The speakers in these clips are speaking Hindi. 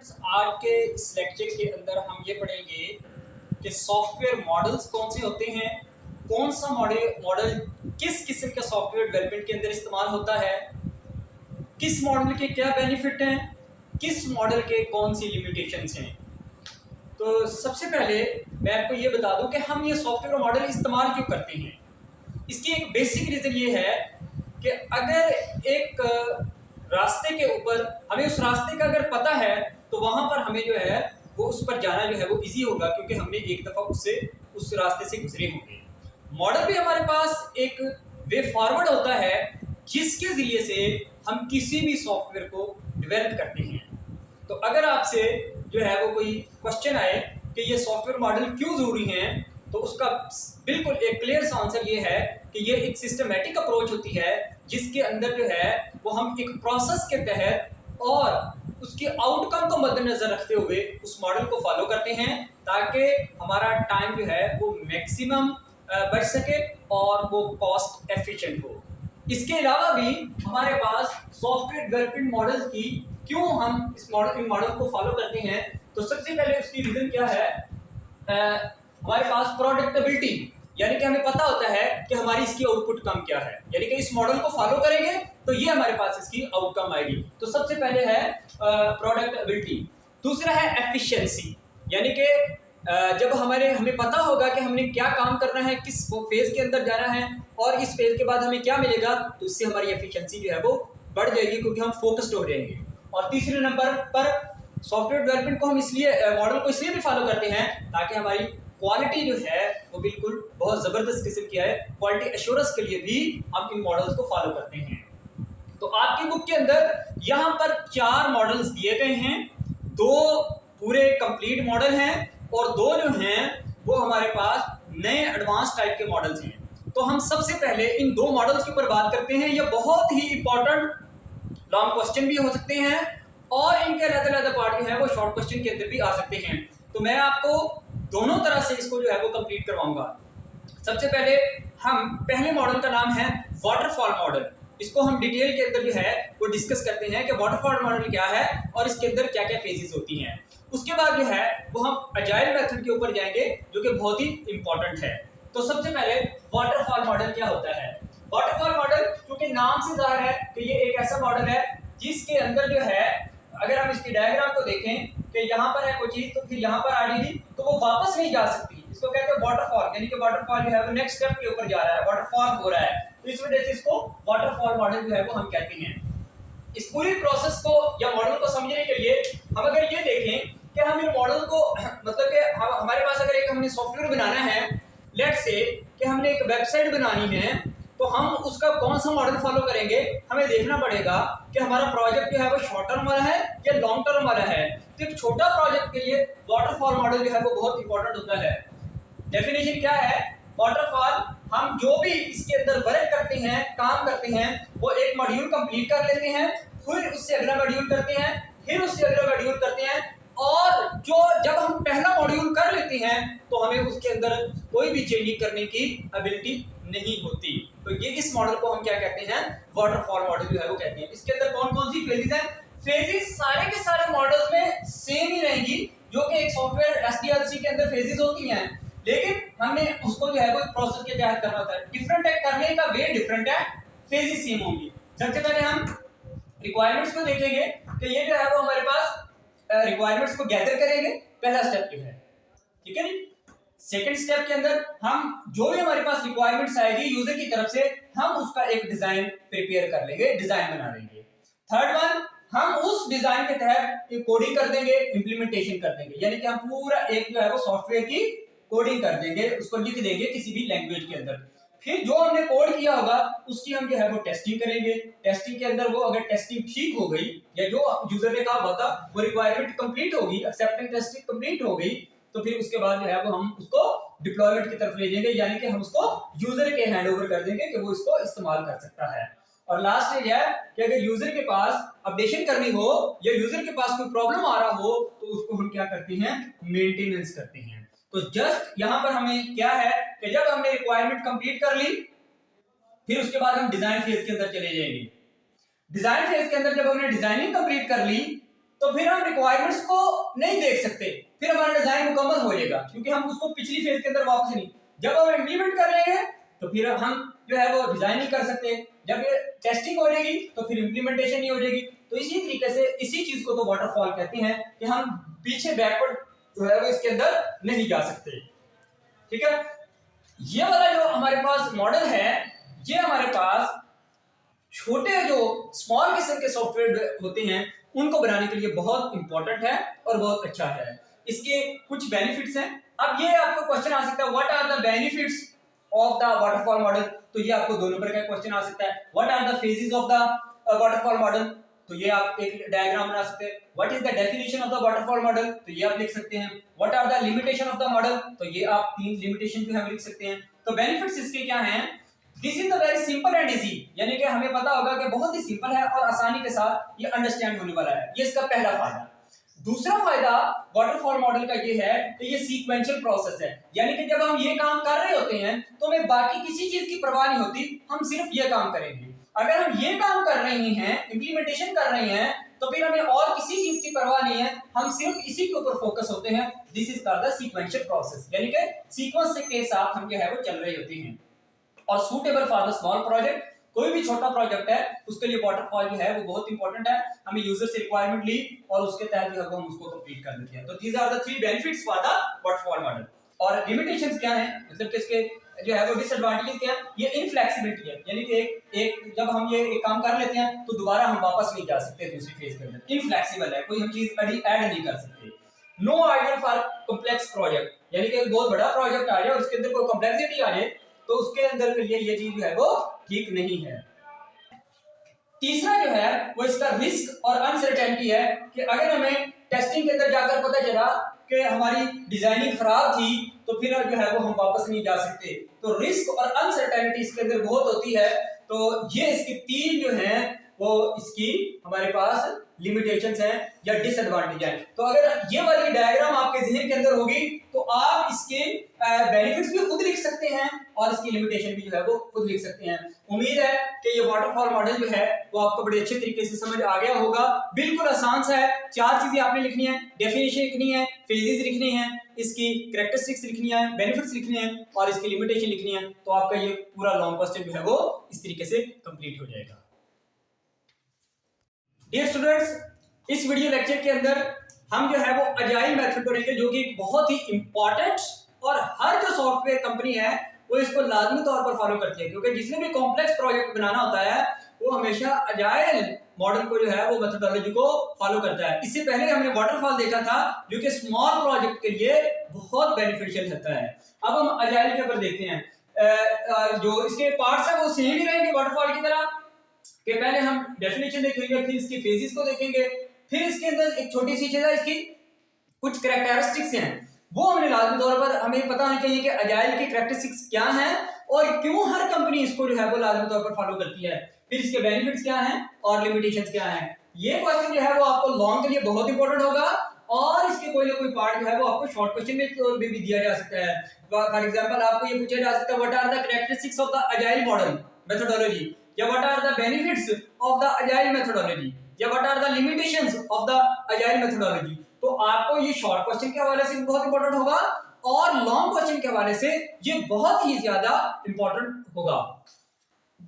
स्टूडेंट्स, आज के इस लेक्चर के अंदर हम ये पढ़ेंगे कि सॉफ्टवेयर मॉडल्स कौन से होते हैं, कौन सा मॉडल किस किस्म के सॉफ्टवेयर डेवलपमेंट के अंदर इस्तेमाल होता है, किस मॉडल के क्या बेनिफिट हैं, किस मॉडल के कौन सी लिमिटेशंस हैं। तो सबसे पहले मैं आपको ये बता दूं कि हम ये सॉफ्टवेयर मॉडल इस्तेमाल क्यों करते हैं। इसकी एक बेसिक रीज़न ये है कि अगर एक रास्ते के ऊपर हमें उस रास्ते का अगर पता है तो वहाँ पर हमें जो है वो उस पर जाना जो है वो इजी होगा, क्योंकि हमने एक दफ़ा उस रास्ते से गुजरे होंगे। मॉडल भी हमारे पास एक वे फॉरवर्ड होता है जिसके ज़रिए से हम किसी भी सॉफ्टवेयर को डेवलप करते हैं। तो अगर आपसे जो है वो कोई क्वेश्चन आए कि ये सॉफ्टवेयर मॉडल क्यों ज़रूरी हैं, तो उसका बिल्कुल एक क्लियर सा आंसर ये है कि ये एक सिस्टमेटिक अप्रोच होती है जिसके अंदर जो है वो हम एक प्रोसेस के तहत और उसके आउटकम को मद्देनजर रखते हुए उस मॉडल को फॉलो करते हैं ताकि हमारा टाइम जो है वो मैक्सिमम बच सके और वो कॉस्ट एफिशिएंट हो। इसके अलावा भी हमारे पास सॉफ्टवेयर डेवलपमेंट मॉडल की क्यों हम इन मॉडल को फॉलो करते हैं, तो सबसे पहले उसकी रीज़न क्या है, हमारे पास प्रोडक्टेबिलिटी, यानी कि हमें पता होता है कि हमारी इसकी आउटपुट कम क्या है, यानी कि इस मॉडल को फॉलो करेंगे तो ये हमारे पास इसकी आउटकम आएगी। तो सबसे पहले है प्रोडक्टेबिलिटी। दूसरा है एफिशिएंसी, यानी कि जब हमें पता होगा कि हमने क्या काम करना है, किस फेज के अंदर जाना है और इस फेज के बाद हमें क्या मिलेगा, तो इससे हमारी एफिशिएंसी जो है वो बढ़ जाएगी क्योंकि हम फोकस्ड हो जाएंगे। और तीसरे नंबर पर सॉफ्टवेयर डेवलपमेंट को हम मॉडल को इसलिए भी फॉलो करते हैं ताकि हमारी क्वालिटी जो है वो बिल्कुल बहुत ज़बरदस्त किस्म की है। क्वालिटी एश्योरेंस के लिए भी हम इन मॉडल्स को फॉलो करते हैं। तो आपकी बुक के अंदर यहाँ पर 4 मॉडल्स दिए गए हैं, 2 पूरे कंप्लीट मॉडल हैं और 2 जो हैं वो हमारे पास नए एडवांस टाइप के मॉडल्स हैं। तो हम सबसे पहले इन 2 मॉडल्स के ऊपर बात करते हैं। ये बहुत ही इंपॉर्टेंट लॉन्ग क्वेश्चन भी हो सकते हैं और इनके अलग-अलग पार्ट जो है वो शॉर्ट क्वेश्चन के अंदर भी आ सकते हैं। तो मैं आपको दोनों तरह से इसको जो है वो कंप्लीट करवाऊंगा। सबसे पहले हम पहले मॉडल का नाम है वाटरफॉल मॉडल। इसको हम डिटेल के अंदर जो है वो डिस्कस करते हैं कि वाटरफॉल मॉडल क्या है और इसके अंदर क्या क्या फेजेस होती हैं। उसके बाद जो है वो हम अजाइल मेथड के ऊपर जाएंगे जो कि बहुत ही इंपॉर्टेंट है। तो सबसे पहले वाटरफॉल मॉडल क्या होता है। वाटरफॉल मॉडल क्योंकि नाम से जाहिर है कि ये एक ऐसा मॉडल है जिसके अंदर जो है अगर हम इसकी डायग्राम को देखें कि यहाँ पर है कोई चीज तो फिर यहाँ पर आ रही थी तो वो वापस नहीं जा सकती। इसको कहते हैं वाटरफॉल, यानी कि वाटरफॉल जो है वो नेक्स्ट स्टेप के ऊपर जा रहा है, वाटरफॉल हो रहा है, तो इस वजह से इसको वाटरफॉल मॉडल जो है वो हम कहते हैं। इस पूरी प्रोसेस को या मॉडल को समझने के लिए हम अगर ये देखें कि हम इन मॉडल को मतलब कि हमारे पास अगर एक हमने सॉफ्टवेयर बनाना है, लेट्स से कि हमने एक वेबसाइट बनानी है, तो हम उसका कौन सा मॉडल फॉलो करेंगे, हमें देखना पड़ेगा कि हमारा प्रोजेक्ट जो है वो शॉर्ट टर्म वाला है या लॉन्ग टर्म वाला है। तो एक छोटा प्रोजेक्ट के लिए वाटरफॉल मॉडल जो है वो बहुत इंपॉर्टेंट होता है। डेफिनेशन क्या है, वाटरफॉल हम जो भी इसके अंदर वर्क करते हैं, काम करते हैं, वो एक मॉड्यूल कंप्लीट कर लेते हैं, फिर उससे अगला मॉड्यूल करते हैं, फिर उससे अगला मॉड्यूल करते हैं और जब हम पहला मॉड्यूल कर लेते हैं तो हमें उसके अंदर कोई भी चेंजिंग करने की एबिलिटी नहीं होती। तो ये इस मॉडल को हम क्या कहते हैं, वाटरफॉल मॉडल जो है वो कहते हैं। इसके अंदर कौन कौन सी फेजेस हैं, फेजेस सारे के सारे मॉडल्स में सेम ही रहेंगी जो कि एक सॉफ्टवेयर एसडीएलसी के अंदर फेजेस होती हैं, लेकिन हमने उसको जो है वो प्रोसेस के तहत करना होता है। डिफरेंट है, करने का वे डिफरेंट है, फेजेस सेम होंगी। सबसे पहले हम रिक्वायरमेंट्स को देखेंगे कि ये जो है वो हमारे पास रिक्वायरमेंट्स को गैदर करेंगे, पहला स्टेप जो है, ठीक है नी। सेकंड स्टेप के अंदर हम जो भी हमारे पास रिक्वायरमेंट्स आएगी यूजर की तरफ से, हम उसका एक डिजाइन प्रिपेयर कर लेंगे, डिजाइन बना लेंगे। थर्ड वन, हम उस डिजाइन के तहत कोडिंग कर देंगे, इंप्लीमेंटेशन कर देंगे, यानी कि हम पूरा एक जो है वो सॉफ्टवेयर की कोडिंग कर देंगे, उसको लिख देंगे किसी भी लैंग्वेज के अंदर। फिर जो हमने कोड किया होगा उसकी हम जो है वो टेस्टिंग करेंगे। टेस्टिंग के अंदर वो अगर टेस्टिंग ठीक हो गई या जो यूजर ने कहा होता वो रिक्वायरमेंट कंप्लीट होगी, एक्सेप्टेंस टेस्टिंग कंप्लीट हो गई, तो फिर उसके बाद जो है वो हम उसको डिप्लॉयमेंट की तरफ ले जाएंगे, यानी कि हम उसको यूजर के हैंड ओवर कर देंगे कि वो इसको इस्तेमाल कर सकता है। और लास्ट स्टेज है कि अगर यूजर के पास अपडेशन करनी हो या यूजर के पास कोई प्रॉब्लम आ रहा हो तो उसको हम क्या करते हैं, मेंटेनेंस करते हैं। तो जस्ट यहां पर हमें क्या है कि जब हमने रिक्वायरमेंट कंप्लीट कर ली, फिर उसके बाद हम डिजाइन फेज के अंदर चले जाएंगे। डिजाइन फेज के अंदर जब हमने डिजाइनिंग कंप्लीट कर ली, तो फिर हम रिक्वायरमेंट्स को नहीं देख सकते, फिर हमारा डिजाइन मुकम्मल हो जाएगा, क्योंकि हम उसको पिछली फेज के अंदर वापस नहीं, जब हम इम्प्लीमेंट कर लेंगे तो फिर हम जो है वो डिजाइन नहीं कर सकते, जब ये टेस्टिंग हो जाएगी तो फिर इम्प्लीमेंटेशन नहीं हो जाएगी। तो इसी तरीके से इसी चीज को तो वाटरफॉल कहते हैं कि हम पीछे बैकवर्ड जो है वो इसके अंदर नहीं जा सकते। ठीक है, ये वाला जो हमारे पास मॉडल है, ये हमारे पास छोटे जो स्मॉल किस्म के सॉफ्टवेयर होते हैं उनको बनाने के लिए बहुत इंपॉर्टेंट है और बहुत अच्छा है। इसके कुछ बेनिफिट्स हैं। अब ये आपको क्वेश्चन आ सकता है, what are the benefits of the waterfall model, तो ये आपको 2 नंबर का क्वेश्चन आ सकता है। What are the phases of the waterfall model, तो ये आप एक डायग्राम बना सकते हैं। What is the definition of the waterfall model, तो ये आप लिख सकते हैं। What are the limitation of the model, तो ये आप 3 लिमिटेशन जो है लिख सकते हैं। तो बेनिफिट्स इसके क्या हैं, this is the very simple and easy, यानी कि हमें पता होगा कि बहुत ही सिंपल है और आसानी के साथ ये अंडरस्टैंड होने वाला है, ये इसका पहला फायदा। दूसरा फायदा वाटरफॉल मॉडल का ये है कि ये सीक्वेंशियल प्रोसेस है, यानी कि जब हम ये काम कर रहे होते हैं तो हमें बाकी किसी चीज की परवाह नहीं होती, हम सिर्फ ये काम करेंगे। अगर हम ये काम कर रहे हैं, इम्प्लीमेंटेशन कर रहे हैं, तो फिर हमें और किसी चीज की परवाह नहीं है, हम सिर्फ इसी के ऊपर फोकस होते हैं। This is called the sequential process, यानी कि सीक्वेंस के साथ हम जो है वो चल रहे होते हैं। और suitable for the small project, कोई भी छोटा प्रोजेक्ट है उसके लिए वाटरफॉल जो है वो बहुत इंपॉर्टेंट है। हमें यूजर से रिक्वायरमेंट ली और उसके तहत जो है वो हम उसको कंप्लीट कर देते हैं। तो these are the 3 benefits for the waterfall model. और लिमिटेशंस क्या है, मतलब कि इसके जो है वो डिसएडवांटेजेस क्या है, ये इनफ्लेक्सिबिलिटी है, यानी कि एक जब हम ये एक काम कर लेते हैं तो दोबारा हम वापस नहीं जा सकते दूसरी फेज के अंदर। इनफ्लेक्सिबल है, कोई हम चीज ऐड नहीं कर सकते। No ideal for complex project, यानी कि बहुत बड़ा प्रोजेक्ट आ जाए और उसके अंदर कोई कॉम्प्लेक्सिटी आ जाए तो उसके अंदर के लिए ये चीज जो है वो ठीक नहीं है। तीसरा जो है वो इसका रिस्क और अनसर्टेनिटी है कि अगर हमें टेस्टिंग के अंदर जाकर पता चला कि हमारी डिजाइनिंग खराब थी तो फिर जो है वो हम वापस नहीं जा सकते। तो रिस्क और अनसर्टेनिटी इसके अंदर बहुत होती है। तो ये इसकी 3 जो हैं वो इसकी हमारे पास लिमिटेशंस हैं या डिसएडवांटेज हैं। तो अगर ये वाली डायग्राम आपके ज़हन के अंदर होगी तो आप इसके बेनिफिट्स भी खुद लिख सकते हैं और इसकी लिमिटेशन भी जो है वो खुद लिख सकते हैं। उम्मीद है कि ये वाटरफॉल मॉडल जो है वो आपको बड़े अच्छे तरीके से समझ आ गया होगा। बिल्कुल आसान सा है, 4 चीजें आपने लिखनी है, डेफिनेशन लिखनी है, फेजेस लिखनी है, इसकी कैरेक्टरिस्टिक्स लिखनी है, बेनिफिट्स लिखनी है और इसकी लिमिटेशन लिखनी है। तो आपका ये पूरा लॉन्ग क्वेश्चन जो है वो इस तरीके से कंप्लीट हो जाएगा। डियर स्टूडेंट्स, इस वीडियो लेक्चर के अंदर हम जो है वो अजाइल मेथड पढ़ेंगे, जो कि एक बहुत ही इंपॉर्टेंट और हर जो सॉफ्टवेयर कंपनी है वो इसको लाजमी तौर पर फॉलो करती है, क्योंकि जिसने भी कॉम्प्लेक्स प्रोजेक्ट बनाना होता है वो हमेशा अजाइल मॉडल को जो है वो मेथोडोलॉजी को फॉलो करता है। इससे पहले हमने वाटरफॉल देखा था जो कि स्मॉल प्रोजेक्ट के लिए बहुत बेनिफिशियल होता है। अब हम अजाइल के ऊपर देखते हैं। जो इसके पार्ट्स है वो सेम ही रहेंगे वाटरफॉल की तरह, कि पहले हम डेफिनेशन देखेंगे, फिर इसकी फेजेस को देखेंगे, फिर इसके अंदर एक छोटी सी चीज है, इसकी कुछ कैरेक्टरिस्टिक्स हैं वो हमने लाजमी तौर पर हमें पता होना चाहिए कि अजाइल की कैरेक्टरिस्टिक्स क्या हैं और क्यों हर कंपनी इसको जो है वो लाजमी तौर पर फॉलो करती है, फिर इसके बेनिफिट्स क्या हैं और लिमिटेशंस क्या हैं। ये क्वेश्चन जो है वो आपको लॉन्ग के लिए बहुत इंपॉर्टेंट होगा और इसके कोई ना कोई पार्ट जो है वो आपको शॉर्ट क्वेश्चन में भी दिया जा सकता है। फॉर एग्जांपल आपको ये पूछा जा सकता है, what are the characteristics of the agile model methodology, या what are the benefits of the agile methodology, या what are the limitations of the agile methodology. तो आपको ये शॉर्ट क्वेश्चन के हवाले से बहुत इंपॉर्टेंट होगा और लॉन्ग क्वेश्चन के हवाले से ये बहुत ही ज्यादा इंपॉर्टेंट होगा।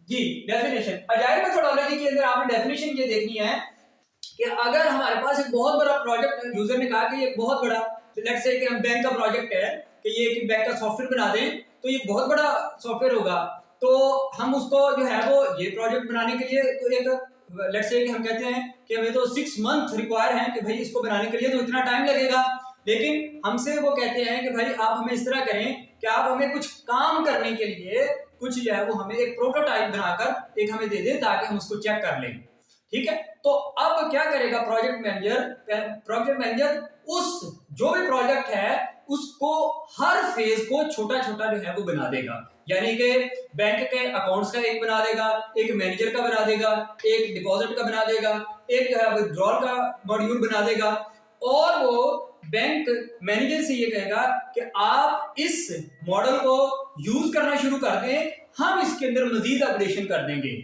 जी, डेफिनेशन अजाइल मेथोडोलॉजी के अंदर आपने डेफिनेशन ये देखनी है कि अगर हमारे पास एक बहुत बड़ा प्रोजेक्ट, यूजर ने कहा कि ये बहुत बड़ा, लेट्स से कि हम बैंक का प्रोजेक्ट है कि ये एक बैंक का सॉफ्टवेयर बना दें, तो ये बहुत बड़ा सॉफ्टवेयर होगा, तो हम उसको जो है वो ये प्रोजेक्ट बनाने के लिए तो एक लेट्स से कि हम कहते हैं कि हमें तो 6 मंथ रिक्वायर हैं कि भाई इसको बनाने के लिए तो इतना टाइम लगेगा, लेकिन हमसे वो कहते हैं कि भाई आप हमें इस तरह करें कि आप हमें कुछ काम करने के लिए कुछ जो है वो हमें एक प्रोटोटाइप बनाकर एक हमें दे दें ताकि हम उसको चेक कर लें। ठीक है, तो अब क्या करेगा प्रोजेक्ट मैनेजर उस जो भी प्रोजेक्ट है उसको हर फेज को छोटा छोटा जो है वो बना देगा, यानी कि बैंक के अकाउंट्स का एक बना देगा, एक मैनेजर का बना देगा, एक डिपॉजिट का बना देगा, एक जो है विथड्रॉल का मॉड्यूल बना देगा और वो बैंक मैनेजर से ये कहेगा कि आप इस मॉडल को यूज करना शुरू कर दें, हम इसके अंदर मजीद अपडेशन कर देंगे।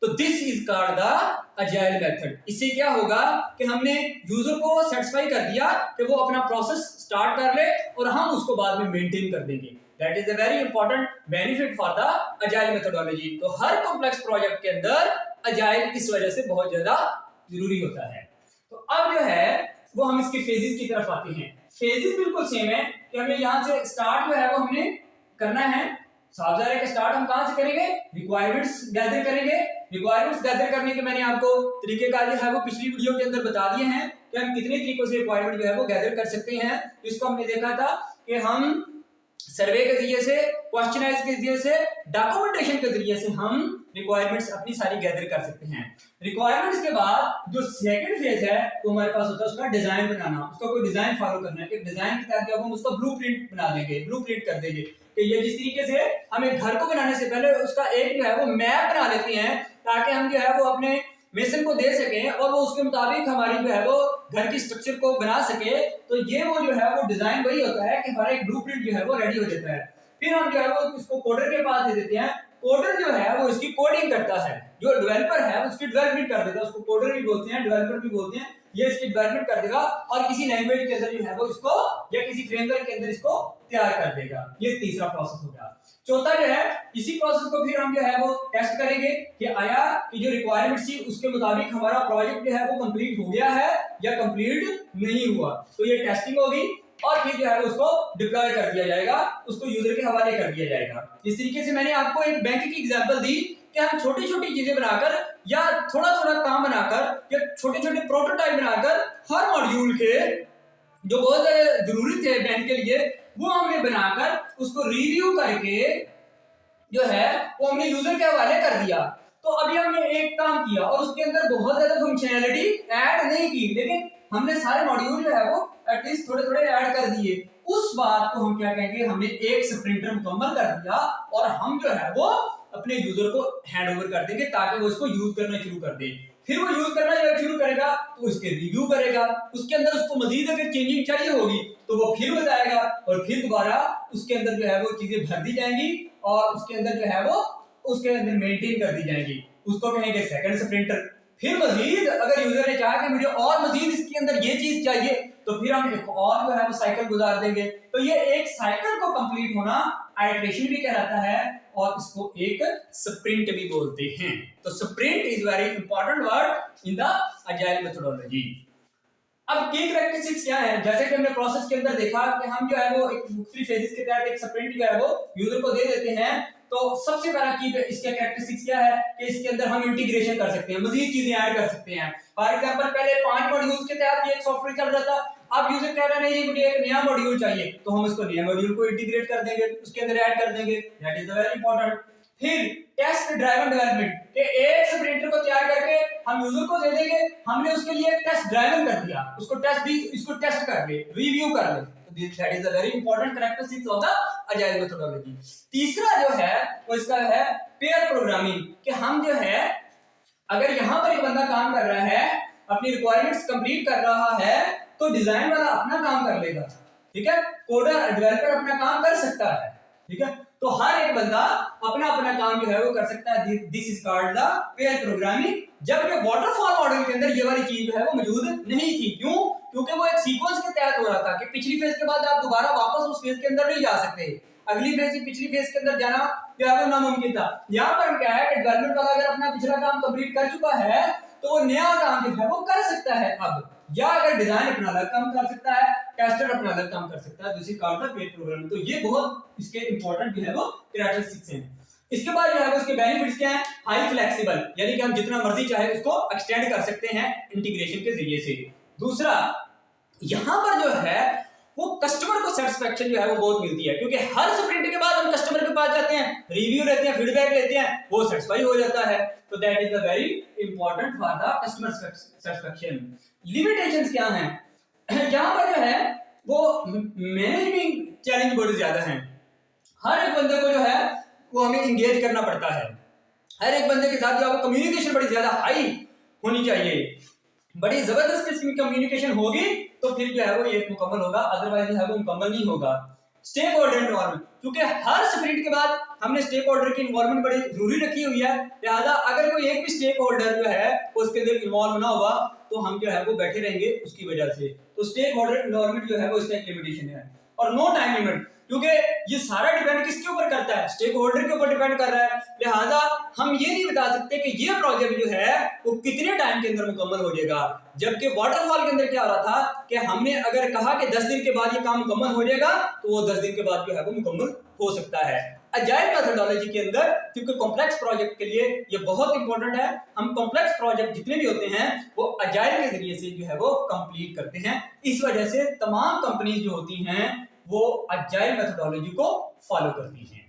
तो this is called the agile method. इससे क्या होगा कि हमने यूजर को सेटिस्फाई कर दिया कि वो अपना प्रोसेस स्टार्ट कर ले और हम उसको बाद में मेंटेन कर देंगे। That is a very important benefit for the agile methodology. तो हर कॉम्प्लेक्स प्रोजेक्ट के अंदर अजाइल इस वजह से बहुत ज्यादा जरूरी होता है। तो अब जो है वो हम इसके फेजेस की तरफ आते हैं। फेजेस बिल्कुल सेम है कि हमें यहाँ से स्टार्ट जो है वो हमने करना है। साफ जाहिर है कि स्टार्ट हम कहां से करेंगे, रिक्वायरमेंट्स गैदर करेंगे। रिक्वायरमेंट्स गैदर करने के मैंने आपको तरीकेकार जो है वो पिछली वीडियो के अंदर बता दिए हैं कि हम कितने तरीकों से रिक्वायरमेंट जो है वो गैदर कर सकते हैं। इसको हमने देखा था कि हम सर्वे के जरिए से, क्वेश्चनाइज के जरिए से, डॉक्यूमेंटेशन के जरिए से हम रिक्वायरमेंट्स अपनी सारी गैदर कर सकते हैं। रिक्वायरमेंट्स के बाद जो सेकंड फेज है वो हमारे पास होता है उसका डिजाइन बनाना, उसका कोई डिजाइन फॉलो करना है। एक डिजाइन के तहत हम उसका ब्लूप्रिंट बना देंगे, ब्लूप्रिंट कर देंगे कि ये जिस तरीके से हमें घर को बनाने से पहले उसका एक जो है वो मैप बना लेते हैं ताकि हम जो है वो अपने मेसन को दे सकें और वो उसके मुताबिक हमारी जो है वो घर की स्ट्रक्चर को बना सके। तो ये वो जो है वो डिजाइन वही होता है कि हमारा एक ब्लूप्रिंट जो है वो रेडी हो जाता है। फिर हम जो है वो इसको कोडर के पास दे देते हैं। कोडर जो है वो इसकी कोडिंग करता है, जो डेवलपर है उसकी डेवलपमेंट कर देता है। उसको कोडर भी बोलते हैं, डेवलपर भी बोलते हैं। ये इसकी डेवलपमेंट कर देगा और किसी लैंग्वेज के अंदर जो है वो इसको या किसी फ्रेमवर्क के अंदर इसको तैयार कर देगा। ये तीसरा प्रोसेस हो गया। चौथा जो है इसी प्रोसेस को फिर हम जो है वो टेस्ट करेंगे कि आया कि जो रिक्वायरमेंट थी उसके मुताबिक हमारा प्रोजेक्ट जो है वो कंप्लीट हो गया है या कंप्लीट नहीं हुआ। तो ये टेस्टिंग होगी और फिर जो है उसको डिप्लॉय कर दिया जाएगा, उसको यूजर के हवाले कर दिया जाएगा। इस तरीके से मैंने आपको एक बैंक की एग्जांपल दी कि हम छोटी छोटी चीजें बनाकर या थोड़ा थोड़ा काम बनाकर या छोटे छोटे प्रोटोटाइप बनाकर हर मॉड्यूल के जो बहुत जरूरी थे बैंक के लिए वो हमने बनाकर उसको रिव्यू करके जो है वो हमने यूजर के हवाले कर दिया। तो अभी हमने एक काम किया और उसके अंदर बहुत ज्यादा फंक्शनैलिटी ऐड नहीं की, लेकिन हमने सारे मॉड्यूल जो है वो एटलीस्ट थोड़े थोड़े ऐड कर दिए। उस बात को हम क्या कहेंगे, हमने एक स्प्रिंटर मुकम्मल कर दिया और हम जो है वो अपने यूजर को हैंड ओवर कर देंगे ताकि वो इसको यूज करना शुरू कर दे। फिर वो यूज करना जब शुरू करेगा तो उसके रिव्यू करेगा, उसके अंदर उसको मजीद अगर चेंजिंग चाहिए होगी तो वो फिर बताएगा और फिर दोबारा उसके अंदर जो है वो चीजें भर दी जाएंगी और उसके अंदर जो है वो उसके अंदर मेंटेन कर दी जाएंगी। उसको कहेंगे सेकंड स्प्रिंटर। फिर मजीद अगर यूजर ने चाहा कि मुझे और मजीद इसके अंदर ये चीज चाहिए तो फिर हम एक और जो है वो साइकिल गुजार देंगे। तो ये एक साइकिल को कंप्लीट होना आइटरेशन भी कहलाता है और इसको एक स्प्रिंट भी बोलते हैं। तो sprint is very important word in the agile methodology. अब की कैरेक्टरिस्टिक्स क्या है, जैसे कि हमने प्रोसेस के अंदर देखा कि हम जो है वो एक थ्री फेजेस के तहत एक स्प्रिंट जो है वो यूजर को दे देते हैं। तो सबसे पहला की इसके कैरेक्टरिस्टिक्स क्या है कि इसके अंदर हम इंटीग्रेशन कर सकते हैं, मजीद चीजें ऐड कर सकते हैं। फॉर एग्जांपल पहले 5 मॉड्यूल्स के तहत एक सॉफ्टवेयर चल रहा था, अब यूजर कह रहा है नहीं मुझे एक नया मॉड्यूल चाहिए तो हम उसको नया मॉड्यूल को इंटीग्रेट कर देंगे, उसके अंदर ऐड कर देंगे। That is very important. फिर टेस्ट ड्राइवन डेवलपमेंट के एक स्प्रिंटर को तैयार करके हम यूजर को दे देंगे, हमने उसके लिए एक टेस्ट ड्राइवन कर दिया, उसको टेस्ट भी इसको टेस्ट कर ले, रिव्यू कर ले। That is a very important characteristics of the agile methodology। तीसरा जो है वो इसका है पेयर प्रोग्रामिंग कि हम जो है अगर यहाँ पर एक बंदा काम कर रहा है अपनी रिक्वायरमेंट्स कंप्लीट कर रहा है तो डिजाइन वाला अपना काम कर लेगा, ठीक है, कोडर डेवलपर अपना काम कर सकता है, ठीक है। तो हर एक बंदा अपना अपना काम जो है वो कर सकता है। This is called the pair programming. जबकि वाटरफॉल मॉडल के अंदर ये वाली चीज जो है वो मौजूद नहीं थी। क्यों? क्योंकि वो एक सीक्वेंस के तहत हो रहा था कि पिछली फेज के बाद आप दोबारा वापस उस फेज के अंदर नहीं जा सकते, अगली फेज से पिछली फेज के अंदर जाना जो है वो नामुमकिन था। यहाँ पर क्या है कि डेवलपमेंट वाला अगर अपना पिछला काम कंप्लीट कर चुका है तो वो नया काम जो है वो कर सकता है अब, या अगर डिजाइन अपना अलग काम कर सकता है, टेस्टर अपना अलग काम कर सकता है। This is called the pair programming. तो ये बहुत इसके इंपॉर्टेंट जो है वो कैरेक्टरिस्टिक्स हैं। इसके बाद जो है उसके बेनिफिट्स क्या हैं? हाई फ्लेक्सिबल, यानी कि हम जितना मर्जी चाहे उसको एक्सटेंड कर सकते हैं इंटीग्रेशन के जरिए से। दूसरा, यहाँ पर जो है वो कस्टमर को सेटिस्फेक्शन जो है वो बहुत मिलती है, क्योंकि हर स्प्रिंट के बाद हम कस्टमर के पास जाते हैं, रिव्यू लेते हैं, फीडबैक लेते हैं, वो सेटिस्फाई हो जाता है। तो that is the very important for the customer satisfaction. Limitations क्या हैं? यहाँ पर जो है वो मैनेजमेंट चैलेंज बहुत ज्यादा है। हर एक बंदे को जो है वो हमें इंगेज करना पड़ता है, हर एक बंदे के साथ जो है कम्युनिकेशन बड़ी ज्यादा हाई होनी चाहिए, बड़ी जबरदस्त किस्म की कम्युनिकेशन होगी तो फिर जो है वो ये मुकम्मल होगा, अदरवाइज जो है वो मुकम्मल नहीं होगा। स्टेक होल्डर इन्वॉल्वमेंट, क्योंकि हर स्प्रिंट के बाद हमने स्टेक होल्डर की इन्वॉल्वमेंट बड़ी जरूरी रखी हुई है, लिहाजा अगर कोई एक भी स्टेक होल्डर जो है उसके अंदर इन्वॉल्व ना हुआ तो हम जो है वो बैठे रहेंगे उसकी वजह से। तो स्टेक होल्डर इन्वॉल्वमेंट जो है वो इसका एक लिमिटेशन है। और नो टाइम लिमिट, क्योंकि ये सारा डिपेंड किसके ऊपर करता है, स्टेक होल्डर के ऊपर डिपेंड कर रहा है, लिहाजा हम ये नहीं बता सकते कि ये प्रोजेक्ट जो है वो कितने टाइम के अंदर मुकम्मल हो जाएगा। जबकि वाटरफॉल के अंदर क्या हो रहा था कि हमने अगर कहा कि 10 दिन के बाद ये काम मुकम्मल हो जाएगा तो वो 10 दिन के बाद जो है वो मुकम्मल हो सकता है। अजाइल मेथोडोलॉजी के अंदर, क्योंकि कॉम्प्लेक्स प्रोजेक्ट के लिए ये बहुत इंपॉर्टेंट है, हम कॉम्प्लेक्स प्रोजेक्ट जितने भी होते हैं वो अजाइल के जरिए से जो है वो कंप्लीट करते हैं। इस वजह से तमाम कंपनीज जो होती हैं वो अजाइल मेथोडोलॉजी को फॉलो करती हैं।